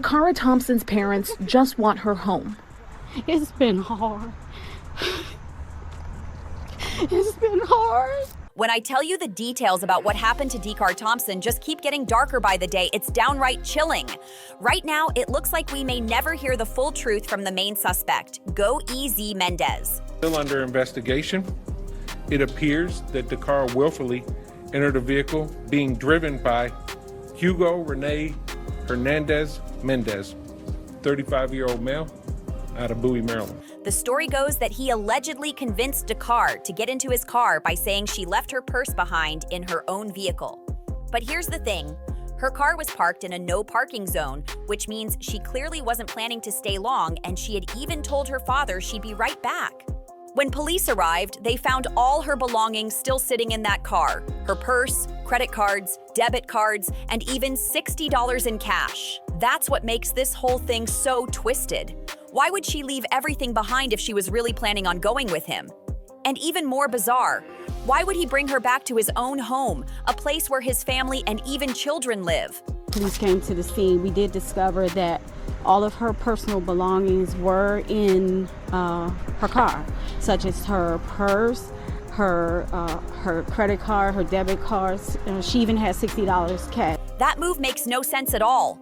DaCara Thompson's parents just want her home. It's been hard. It's been hard. When I tell you the details about what happened to DaCara Thompson just keep getting darker by the day, it's downright chilling. Right now, it looks like we may never hear the full truth from the main suspect, Go EZ Mendez. Still under investigation. It appears that DaCara willfully entered a vehicle being driven by Hugo Rene Hernandez Mendez, 35-year-old male out of Bowie, Maryland. The story goes that he allegedly convinced DaCara to get into his car by saying she left her purse behind in her own vehicle. But here's the thing. Her car was parked in a no parking zone, which means she clearly wasn't planning to stay long, and she had even told her father she'd be right back. When police arrived, they found all her belongings still sitting in that car. Her purse, credit cards, debit cards, and even $60 in cash. That's what makes this whole thing so twisted. Why would she leave everything behind if she was really planning on going with him? And even more bizarre, why would he bring her back to his own home, a place where his family and even children live? Police came to the scene. We did discover that all of her personal belongings were in her car, such as her purse, her credit card, her debit cards. She even had $60 cash. That move makes no sense at all.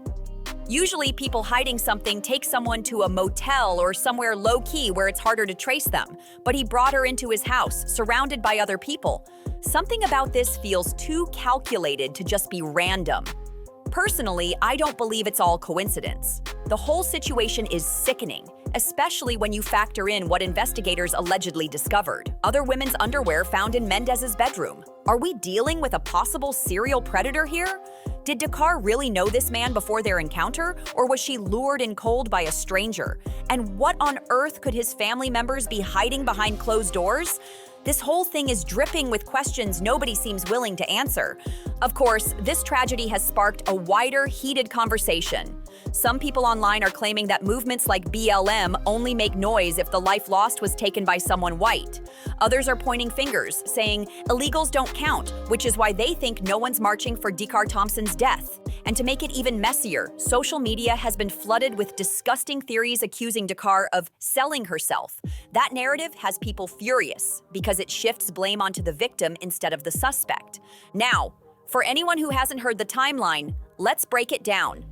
Usually people hiding something take someone to a motel or somewhere low-key where it's harder to trace them, but he brought her into his house, surrounded by other people. Something about this feels too calculated to just be random. Personally, I don't believe it's all coincidence. The whole situation is sickening, especially when you factor in what investigators allegedly discovered. Other women's underwear found in Mendez's bedroom. Are we dealing with a possible serial predator here? Did DaCara really know this man before their encounter, or was she lured in cold by a stranger? And what on earth could his family members be hiding behind closed doors? This whole thing is dripping with questions nobody seems willing to answer. Of course, this tragedy has sparked a wider, heated conversation. Some people online are claiming that movements like BLM only make noise if the life lost was taken by someone white. Others are pointing fingers, saying illegals don't count, which is why they think no one's marching for DaCara Thompson's death. And to make it even messier, social media has been flooded with disgusting theories accusing DaCara of selling herself. That narrative has people furious because it shifts blame onto the victim instead of the suspect. Now, for anyone who hasn't heard the timeline, let's break it down.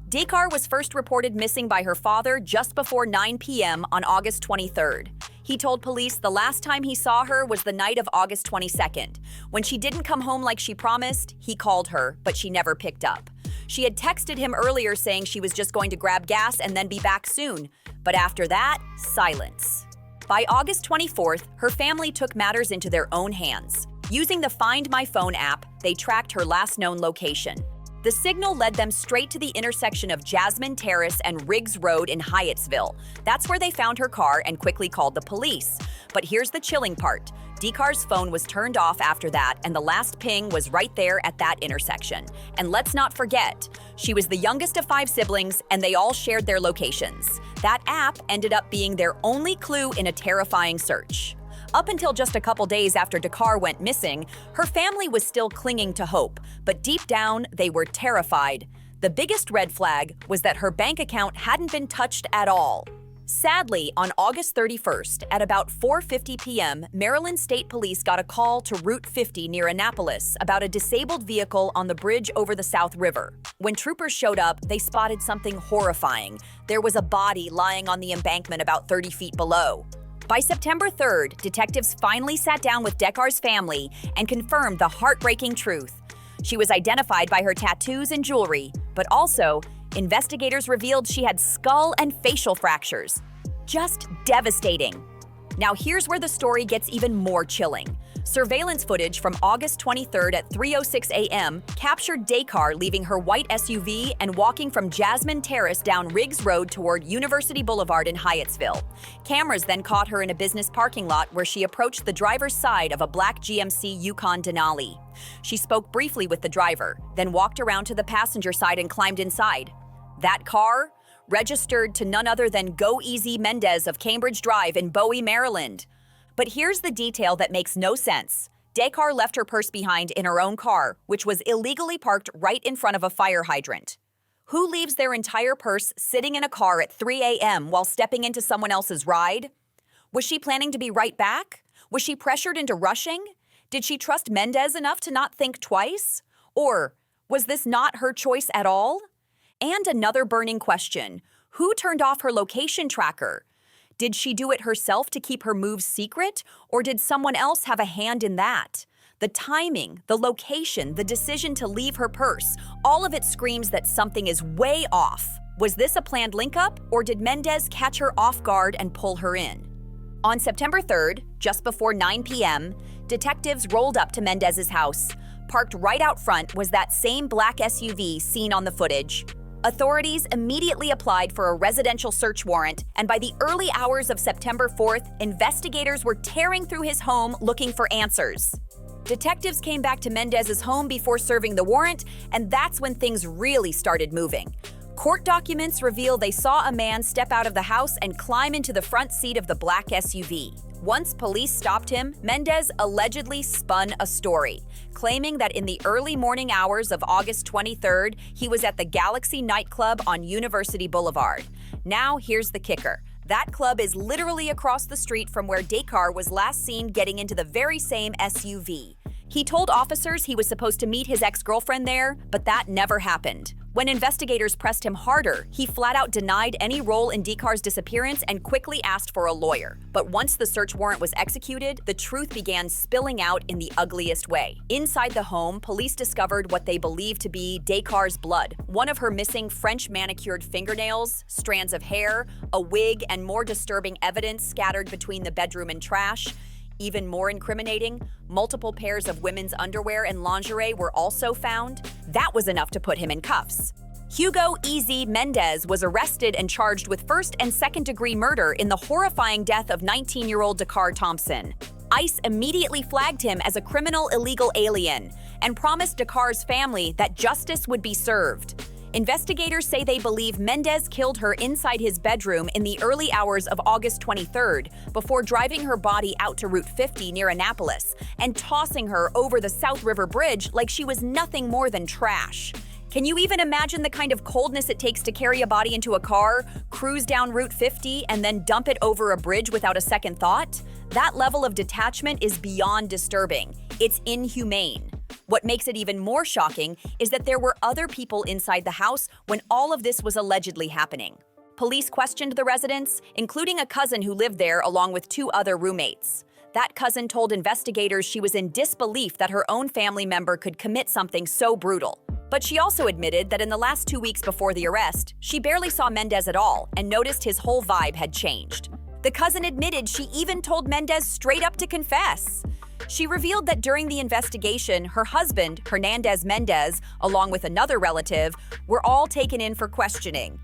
DaCara was first reported missing by her father just before 9 p.m. on August 23rd. He told police the last time he saw her was the night of August 22nd. When she didn't come home like she promised, he called her, but she never picked up. She had texted him earlier saying she was just going to grab gas and then be back soon. But after that, silence. By August 24th, her family took matters into their own hands. Using the Find My Phone app, they tracked her last known location. The signal led them straight to the intersection of Jasmine Terrace and Riggs Road in Hyattsville. That's where they found her car and quickly called the police. But here's the chilling part. DaCara's phone was turned off after that, and the last ping was right there at that intersection. And let's not forget, she was the youngest of 5 siblings, and they all shared their locations. That app ended up being their only clue in a terrifying search. Up until just a couple days after DaCara went missing, her family was still clinging to hope, but deep down, they were terrified. The biggest red flag was that her bank account hadn't been touched at all. Sadly, on August 31st, at about 4:50 p.m., Maryland State Police got a call to Route 50 near Annapolis about a disabled vehicle on the bridge over the South River. When troopers showed up, they spotted something horrifying. There was a body lying on the embankment about 30 feet below. By September 3rd, detectives finally sat down with DaCara's family and confirmed the heartbreaking truth. She was identified by her tattoos and jewelry, but also, investigators revealed she had skull and facial fractures. Just devastating. Now here's where the story gets even more chilling. Surveillance footage from August 23rd at 3:06 a.m. captured DaCara leaving her white SUV and walking from Jasmine Terrace down Riggs Road toward University Boulevard in Hyattsville. Cameras then caught her in a business parking lot where she approached the driver's side of a black GMC Yukon Denali. She spoke briefly with the driver, then walked around to the passenger side and climbed inside. That car? Registered to none other than Go EZ Mendez of Cambridge Drive in Bowie, Maryland. But here's the detail that makes no sense. DaCara left her purse behind in her own car, which was illegally parked right in front of a fire hydrant. Who leaves their entire purse sitting in a car at 3 a.m. while stepping into someone else's ride? Was she planning to be right back? Was she pressured into rushing? Did she trust Mendez enough to not think twice? Or was this not her choice at all? And another burning question: who turned off her location tracker? Did she do it herself to keep her moves secret, or did someone else have a hand in that? The timing, the location, the decision to leave her purse, all of it screams that something is way off. Was this a planned link-up, or did Mendez catch her off guard and pull her in? On September 3rd, just before 9 p.m., detectives rolled up to Mendez's house. Parked right out front was that same black SUV seen on the footage. Authorities immediately applied for a residential search warrant, and by the early hours of September 4th, investigators were tearing through his home looking for answers. Detectives came back to Mendez's home before serving the warrant, and that's when things really started moving. Court documents reveal they saw a man step out of the house and climb into the front seat of the black SUV. Once police stopped him, Mendez allegedly spun a story, claiming that in the early morning hours of August 23rd, he was at the Galaxy nightclub on University Boulevard. Now, here's the kicker. That club is literally across the street from where DaCara was last seen getting into the very same SUV. He told officers he was supposed to meet his ex-girlfriend there, but that never happened. When investigators pressed him harder, he flat out denied any role in DaCara's disappearance and quickly asked for a lawyer. But once the search warrant was executed, the truth began spilling out in the ugliest way. Inside the home, police discovered what they believed to be DaCara's blood, one of her missing French manicured fingernails, strands of hair, a wig, and more disturbing evidence scattered between the bedroom and trash. Even more incriminating, multiple pairs of women's underwear and lingerie were also found. That was enough to put him in cuffs. Hugo "Easy" Mendez was arrested and charged with first and second-degree murder in the horrifying death of 19-year-old DaCara Thompson. ICE immediately flagged him as a criminal illegal alien and promised DaCara's family that justice would be served. Investigators say they believe Mendez killed her inside his bedroom in the early hours of August 23rd before driving her body out to Route 50 near Annapolis and tossing her over the South River Bridge like she was nothing more than trash. Can you even imagine the kind of coldness it takes to carry a body into a car, cruise down Route 50, and then dump it over a bridge without a second thought? That level of detachment is beyond disturbing. It's inhumane. What makes it even more shocking is that there were other people inside the house when all of this was allegedly happening. Police questioned the residents, including a cousin who lived there along with 2 other roommates. That cousin told investigators she was in disbelief that her own family member could commit something so brutal. But she also admitted that in the last 2 weeks before the arrest, she barely saw Mendez at all and noticed his whole vibe had changed. The cousin admitted she even told Mendez straight up to confess. She revealed that during the investigation, her husband, Hernandez Mendez, along with another relative, were all taken in for questioning.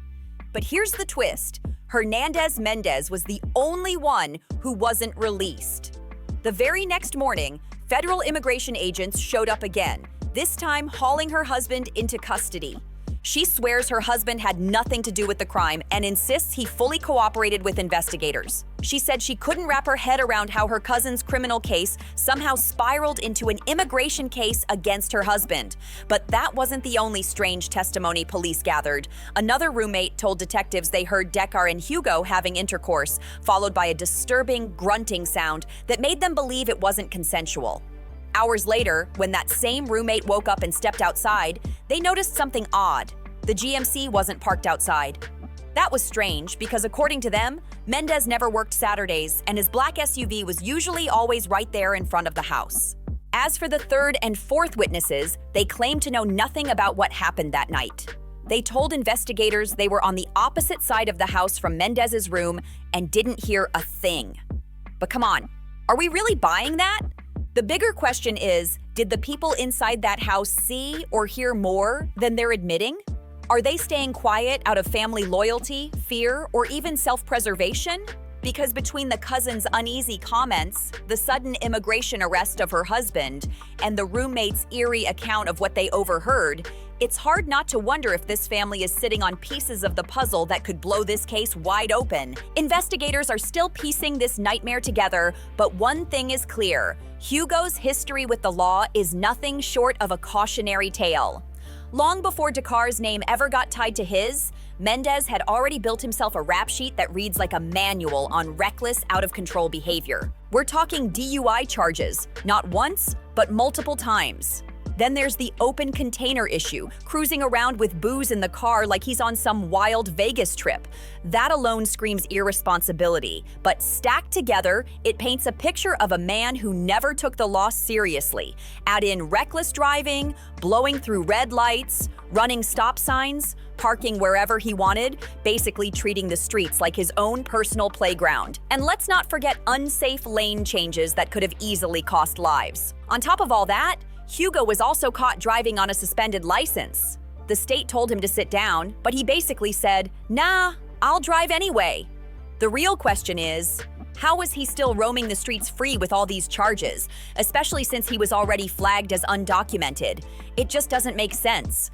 But here's the twist. Hernandez Mendez was the only one who wasn't released. The very next morning, federal immigration agents showed up again, this time hauling her husband into custody. She swears her husband had nothing to do with the crime and insists he fully cooperated with investigators. She said she couldn't wrap her head around how her cousin's criminal case somehow spiraled into an immigration case against her husband. But that wasn't the only strange testimony police gathered. Another roommate told detectives they heard DaCara and Hugo having intercourse, followed by a disturbing grunting sound that made them believe it wasn't consensual. Hours later, when that same roommate woke up and stepped outside, they noticed something odd. The GMC wasn't parked outside. That was strange because, according to them, Mendez never worked Saturdays and his black SUV was usually always right there in front of the house. As for the third and fourth witnesses, they claimed to know nothing about what happened that night. They told investigators they were on the opposite side of the house from Mendez's room and didn't hear a thing. But come on, are we really buying that? The bigger question is, did the people inside that house see or hear more than they're admitting? Are they staying quiet out of family loyalty, fear, or even self-preservation? Because between the cousin's uneasy comments, the sudden immigration arrest of her husband, and the roommate's eerie account of what they overheard, it's hard not to wonder if this family is sitting on pieces of the puzzle that could blow this case wide open. Investigators are still piecing this nightmare together, but one thing is clear: Hugo's history with the law is nothing short of a cautionary tale. Long before DaCara's name ever got tied to his, Mendez had already built himself a rap sheet that reads like a manual on reckless, out-of-control behavior. We're talking DUI charges, not once, but multiple times. Then there's the open container issue, cruising around with booze in the car like he's on some wild Vegas trip. That alone screams irresponsibility, but stacked together, it paints a picture of a man who never took the law seriously. Add in reckless driving, blowing through red lights, running stop signs, parking wherever he wanted, basically treating the streets like his own personal playground. And let's not forget unsafe lane changes that could have easily cost lives. On top of all that, Hugo was also caught driving on a suspended license. The state told him to sit down, but he basically said, "Nah, I'll drive anyway." The real question is, how was he still roaming the streets free with all these charges, especially since he was already flagged as undocumented? It just doesn't make sense.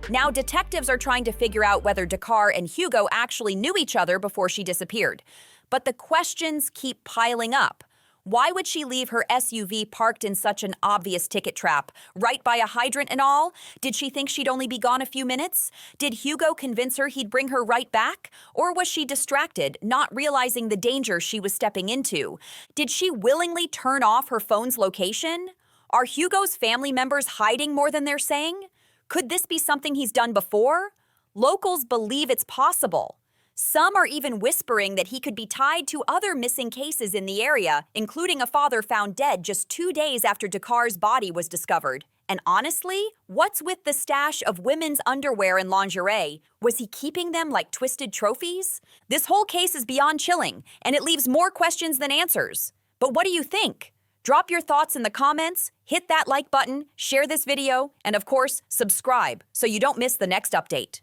Now, detectives are trying to figure out whether DaCara and Hugo actually knew each other before she disappeared. But the questions keep piling up. Why would she leave her SUV parked in such an obvious ticket trap, right by a hydrant and all? Did she think she'd only be gone a few minutes? Did Hugo convince her he'd bring her right back? Or was she distracted, not realizing the danger she was stepping into? Did she willingly turn off her phone's location? Are Hugo's family members hiding more than they're saying? Could this be something he's done before? Locals believe it's possible. Some are even whispering that he could be tied to other missing cases in the area, including a father found dead just 2 days after DaCara's body was discovered. And honestly, what's with the stash of women's underwear and lingerie? Was he keeping them like twisted trophies? This whole case is beyond chilling, and it leaves more questions than answers. But what do you think? Drop your thoughts in the comments, hit that like button, share this video, and of course, subscribe so you don't miss the next update.